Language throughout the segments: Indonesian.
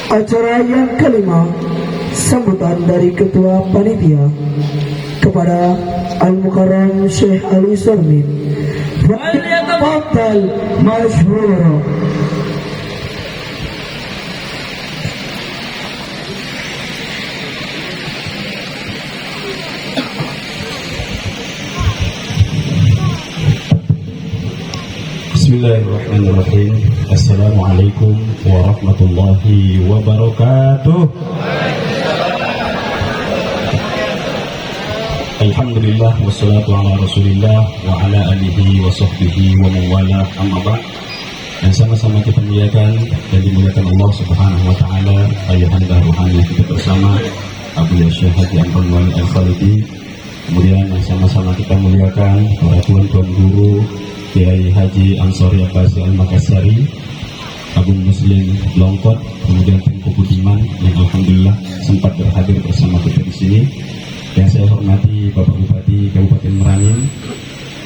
Acara yang kelima, sambutan dari Ketua Panitia kepada Al-Mukarram Syekh Ali Sarmin. Falyatafaddal mashkura. Bismillahirrahmanirrahim. Assalamualaikum warahmatullahi wabarakatuh. Alhamdulillah wassalatu ala rasulillah wa ala alihi wa sahbihi wa mawala amma ba'd. Dan sama-sama kita muliakan dan dimuliakan Allah subhanahu wa ta'ala ayahanda ruhani kita bersama Abu Syekh Haji Amrul Wali Al-Khalidi. Kemudian yang sama-sama kita muliakan para tuan-tuan guru Kiai Haji Ansori Abbasi Al-Makassari, Agung Muslim Longkot, kemudian Tengku Budiman yang alhamdulillah sempat berhadir bersama kita di sini. Yang saya hormati Bapak Bupati Kabupaten Merangin,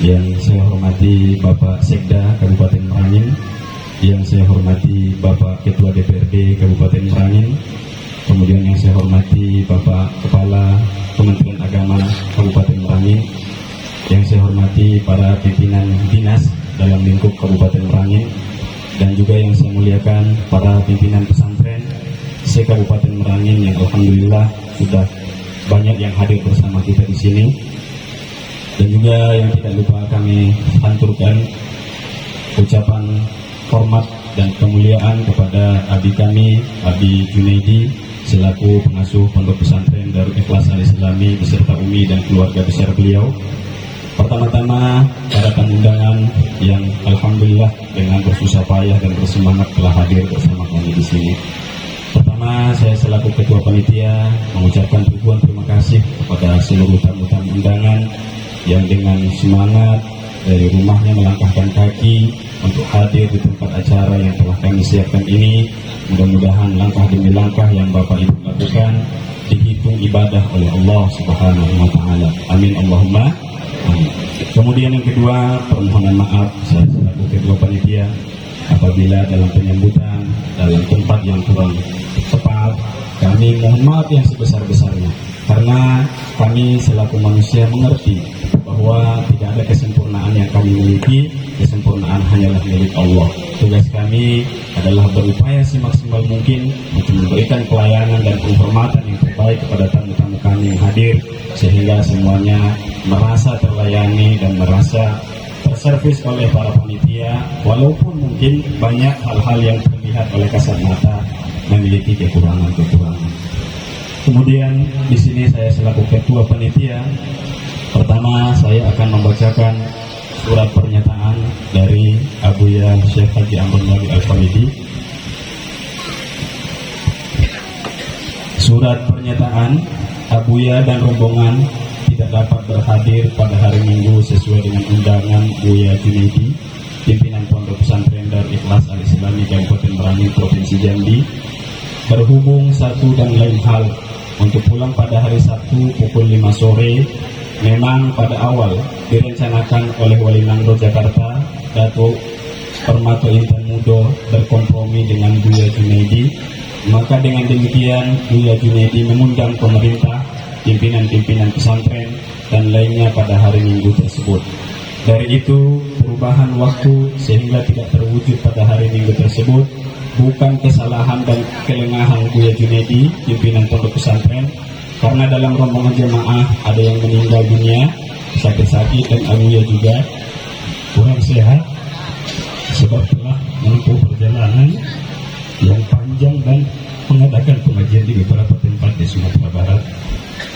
yang saya hormati Bapak Sekda Kabupaten Merangin, yang saya hormati Bapak Ketua DPRD Kabupaten Merangin, kemudian yang saya hormati Bapak Kepala Kementerian Agama Kabupaten Merangin, yang saya hormati para pimpinan dinas dalam lingkup Kabupaten Merangin, dan juga yang saya muliakan para pimpinan pesantren se-Kabupaten Merangin yang alhamdulillah sudah banyak yang hadir bersama kita di sini. Dan juga yang tidak lupa kami haturkan ucapan hormat dan kemuliaan kepada abi kami, Abi Junaidi, selaku pengasuh Pondok Pesantren Darul Ikhlas Al-Islami beserta Umi dan keluarga besar beliau. Pertama-tama para tamu undangan yang alhamdulillah dengan bersusah payah dan bersemangat telah hadir bersama kami di sini. Pertama, saya selaku Ketua Panitia mengucapkan ribuan terima kasih kepada seluruh tamu-tamu undangan yang dengan semangat dari rumahnya melangkahkan kaki untuk hadir di tempat acara yang telah kami siapkan ini. Mudah-mudahan langkah demi langkah yang Bapak Ibu lakukan dihitung ibadah oleh Allah Subhanahu wa Ta'ala. Amin Allahumma. Kemudian yang kedua, permohonan maaf saya selaku Ketua Panitia apabila dalam penyambutan dalam tempat yang kurang tepat, kami mohon maaf yang sebesar-besarnya, karena kami selaku manusia mengerti bahwa tidak ada kesempurnaan yang kami miliki, kesempurnaan hanyalah milik Allah. Tugas kami adalah berupaya semaksimal mungkin untuk memberikan pelayanan dan penghormatan yang terbaik kepada tamu-tamu kami yang hadir, sehingga semuanya merasa terlayani dan merasa terservis oleh para panitia, walaupun mungkin banyak hal-hal yang terlihat oleh kasat mata memiliki kekurangan-kekurangan. Kemudian di sini saya selaku Ketua Panitia, pertama saya akan membacakan surat pernyataan dari Abuya Syekh Haji Amrul Wali Al-Khalidi. Surat pernyataan, Abuya dan rombongan tidak dapat berhadir pada hari Minggu sesuai dengan undangan Buya Junaidi, pimpinan Pondok Pesantren Darul Ikhlas Al-Islami Kabupaten Merangin Provinsi Jambi, berhubung satu dan lain hal untuk pulang pada hari Sabtu pukul 5 sore. Memang pada awal direncanakan oleh Wali Nangro Jakarta, Datuk Permato Intan Mudo berkompromi dengan Buya Junaidi. Maka dengan demikian Buya Junaidi mengundang pemerintah, pimpinan-pimpinan pesantren dan lainnya pada hari Minggu tersebut. Dari itu perubahan waktu sehingga tidak terwujud pada hari Minggu tersebut bukan kesalahan dan kelengahan Buya Junaidi, pimpinan pondok pesantren, karena dalam rombongan jemaah ada yang meninggal dunia sakit-sakit dan Abuya juga kurang sehat sebab telah menempuh perjalanan yang panjang dan mengadakan pengajian di beberapa tempat di Sumatera Barat.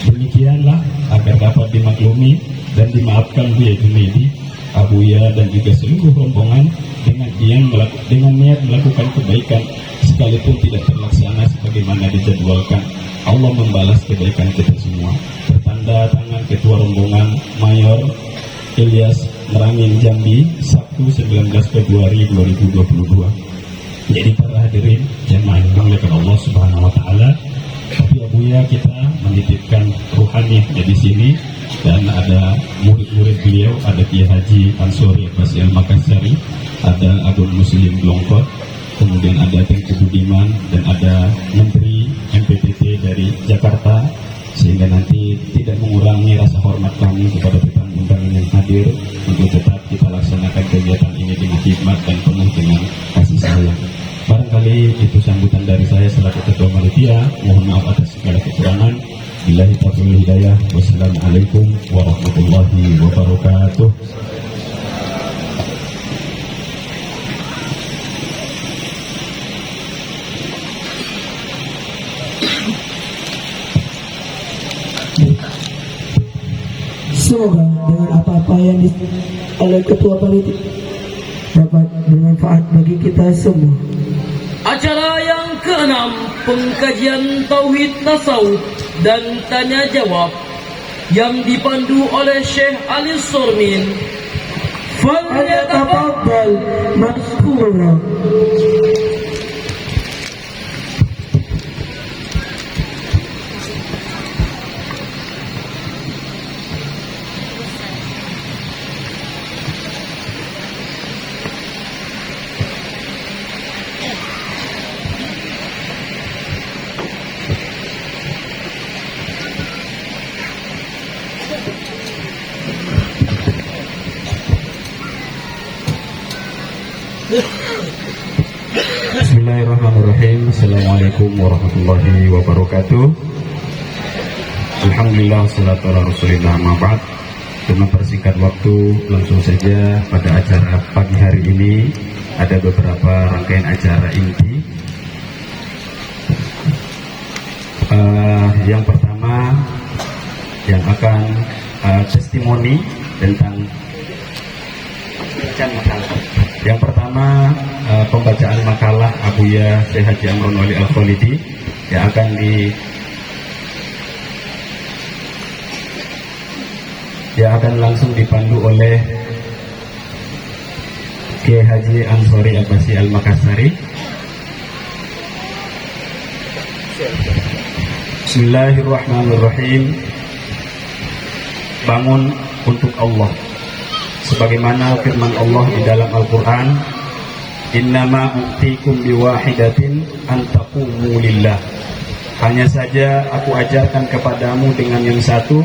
Demikianlah agar dapat dimaklumi dan dimaafkan Buya Junaidi, Abuya dan juga seluruh rombongan dengan niat melakukan kebaikan sekalipun tidak terlaksana sebagaimana dijadwalkan. Allah membalas kebaikan kita semua. Bertanda tangan Ketua Rombongan Mayor Ilyas Merangin Jambi, Sabtu 19 Februari 2022. Jadi para hadirin jemaah yang dimuliakan Allah Subhanahu wa Ta'ala, tapi Abuya kita menitipkan ruhaniahnya di sini, dan ada murid-murid beliau, ada Kiai Haji Ansori Abbasi Al-Makassari, ada Agung Muslim Longkot, kemudian ada Tengku Budiman, dan ada Menteri MPPT dari Jakarta, sehingga nanti tidak mengurangi rasa hormat kami kepada tamu undangan yang hadir untuk tetap kita laksanakan kegiatan ini dengan hikmat dan penuh dengan kasih sayang. Barangkali itu sambutan dari saya selaku Ketua Panitia. Mohon maaf atas segala kekurangan. Billahi taufiq wal hidayah. Wassalamualaikum warahmatullahi wabarakatuh. Semoga dengan apa-apa yang oleh Ketua Panitia dapat bermanfaat bagi kita semua. Acara yang keenam, pengkajian Tauhid Tasawuf dan Tanya Jawab yang dipandu oleh Syekh Ali Sormin. Falyatafaddal mashkura. Bismillahirrahmanirrahim. Assalamualaikum warahmatullahi wabarakatuh. Alhamdulillah, salatu ala rasulillah, ma'ba'd. Untuk mempersingkat waktu, langsung saja pada acara pagi hari ini ada beberapa rangkaian acara inti. Yang pertama yang akan testimoni tentang yang pertama pembacaan makalah Abuya Syekh Haji Amron Wali Al-Khalidi yang akan langsung dipandu oleh Kiai Haji Ansori Abbasi Al-Makassari. Bismillahirrahmanirrahim. Bangun untuk Allah. Sebagaimana firman Allah di dalam Al-Quran, innama u'tikum biwahidatin antaqumu lillah. Hanya saja aku ajarkan kepadamu dengan yang satu,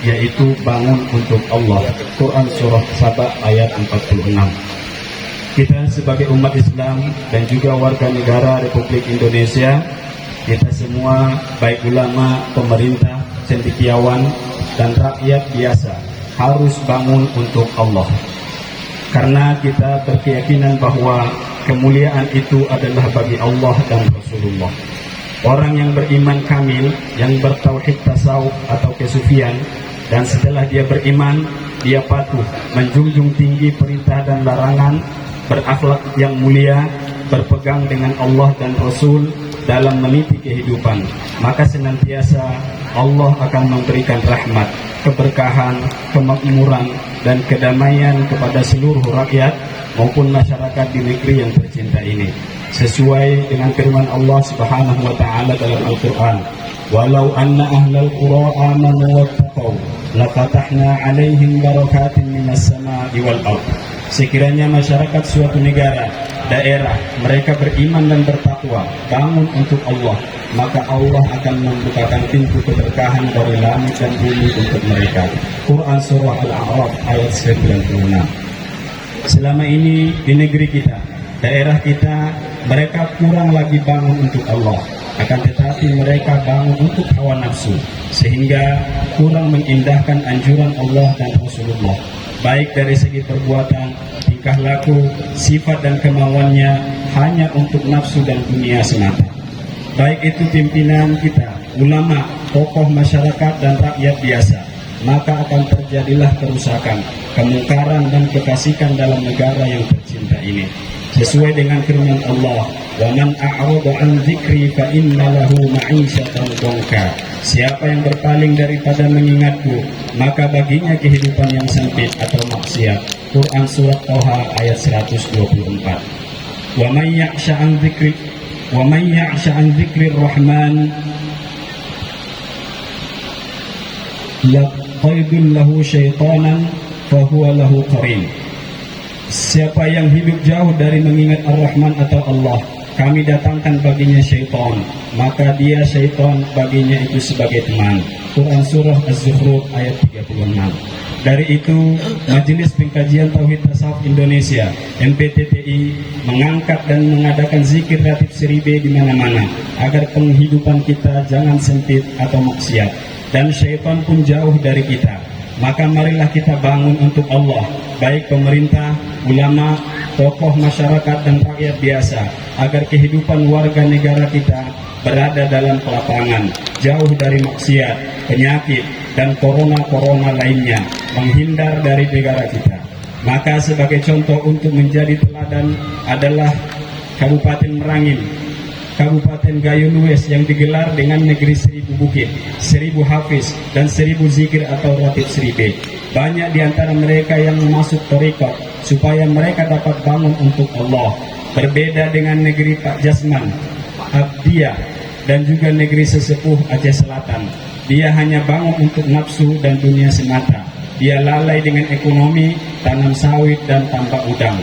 yaitu bangun untuk Allah. Quran Surah Saba ayat 46. Kita sebagai umat Islam dan juga warga negara Republik Indonesia, kita semua baik ulama, pemerintah, cendekiawan, dan rakyat biasa harus bangun untuk Allah. Karena kita berkeyakinan bahwa kemuliaan itu adalah bagi Allah dan Rasulullah. Orang yang beriman kamil, yang bertauhid tasawuf atau kesufian, dan setelah dia beriman, dia patuh, menjunjung tinggi perintah dan larangan, berakhlak yang mulia, berpegang dengan Allah dan Rasul dalam meniti kehidupan, maka senantiasa Allah akan memberikan rahmat, keberkahan, kemakmuran, dan kedamaian kepada seluruh rakyat maupun masyarakat di negeri yang tercinta ini. Sesuai dengan firman Allah Subhanahu wa taala dalam Al-Qur'an, "Walau anna ahlal qura amanu wattaqau, lafatahna 'alaihim barakatin minas sama'i wal ardh." Sekiranya masyarakat suatu negara, daerah, mereka beriman dan bertakwa, bangun untuk Allah, maka Allah akan membukakan pintu keberkahan dari langit dan bumi untuk mereka. Quran Surah Al-A'raf ayat 96. Selama ini di negeri kita, daerah kita, mereka kurang lagi bangun untuk Allah, akan tetapi mereka bangun untuk hawa nafsu, sehingga kurang mengindahkan anjuran Allah dan Rasulullah, baik dari segi perbuatan, tingkah laku, sifat dan kemauannya hanya untuk nafsu dan dunia semata. Baik itu pimpinan kita, ulama, tokoh masyarakat dan rakyat biasa, maka akan terjadilah kerusakan, kemungkaran dan kefasikan dalam negara yang tercinta ini. Sesuai dengan firman Allah, "Wa man a'rada 'an dzikri fa inna lahu ma'isyatan dhanka." Siapa yang berpaling daripada mengingatku, maka baginya kehidupan yang sempit atau maksiat. Quran surat Toha ayat 124. Wa may ya'sha 'an dzikrir rahman laqaydun lahu syaitanan fahuwa lahu qarin. Siapa yang hidup jauh dari mengingat Ar-Rahman atau Allah, kami datangkan baginya syaitan, maka dia syaitan baginya itu sebagai teman. Quran Surah Az-Zukhruf ayat 36. Dari itu, Majelis Pengkajian Tauhid Tasawuf Indonesia (MPTTI) mengangkat dan mengadakan zikir ratib seribe di mana-mana agar penghidupan kita jangan sempit atau maksiat dan syaitan pun jauh dari kita. Maka marilah kita bangun untuk Allah, baik pemerintah, ulama, tokoh masyarakat dan rakyat biasa, agar kehidupan warga negara kita berada dalam kelapangan, jauh dari maksiat, penyakit, dan corona lainnya, menghindar dari negara kita. Maka sebagai contoh untuk menjadi teladan adalah Kabupaten Merangin, Kabupaten Gayo Lues yang digelar dengan negeri 1000 bukit, 1000 hafiz, dan 1000 zikir atau ratib seribe. Banyak di antara mereka yang masuk thariqat supaya mereka dapat bangun untuk Allah. Berbeda dengan negeri Pak Jasman, Abdiyah, dan juga negeri sesepuh Aceh Selatan. Dia hanya bangun untuk nafsu dan dunia semata. Dia lalai dengan ekonomi, tanam sawit, dan tambak udang.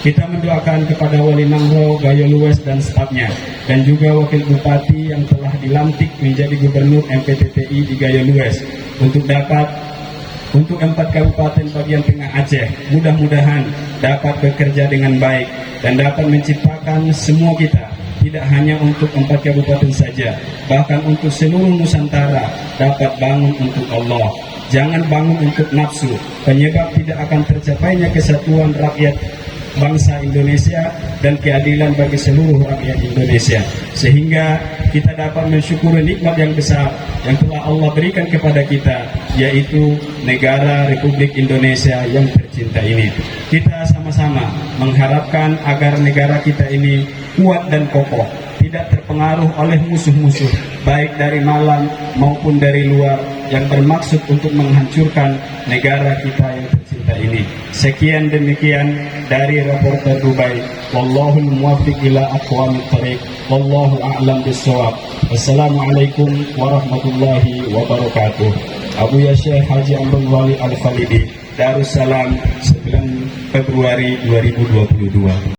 Kita mendoakan kepada Wali Mangro, Gayo Lues, dan stafnya, dan juga Wakil Bupati yang telah dilantik menjadi Gubernur MPTTI di Gayo Lues untuk 4 kabupaten bagian tengah Aceh, mudah-mudahan dapat bekerja dengan baik dan dapat menciptakan semua kita, tidak hanya untuk 4 kabupaten saja, bahkan untuk seluruh Nusantara dapat bangun untuk Allah. Jangan bangun untuk nafsu, penyebab tidak akan tercapainya kesatuan rakyat bangsa Indonesia dan keadilan bagi seluruh rakyat Indonesia, sehingga kita dapat mensyukuri nikmat yang besar yang telah Allah berikan kepada kita, yaitu negara Republik Indonesia yang tercinta ini. Kita sama-sama mengharapkan agar negara kita ini kuat dan kokoh, tidak terpengaruh oleh musuh-musuh baik dari malam maupun dari luar yang bermaksud untuk menghancurkan negara kita yang tercinta ini. Sekian demikian dari reporter Dubai. Wallahul muwaffiq ila aqwamit thariq. Wallahu a'lam bissawab. Wassalamualaikum warahmatullahi wabarakatuh. Abu Ya Syekh Haji Amrul Wali Al-Khalidi, Darussalam, 9 Februari 2022.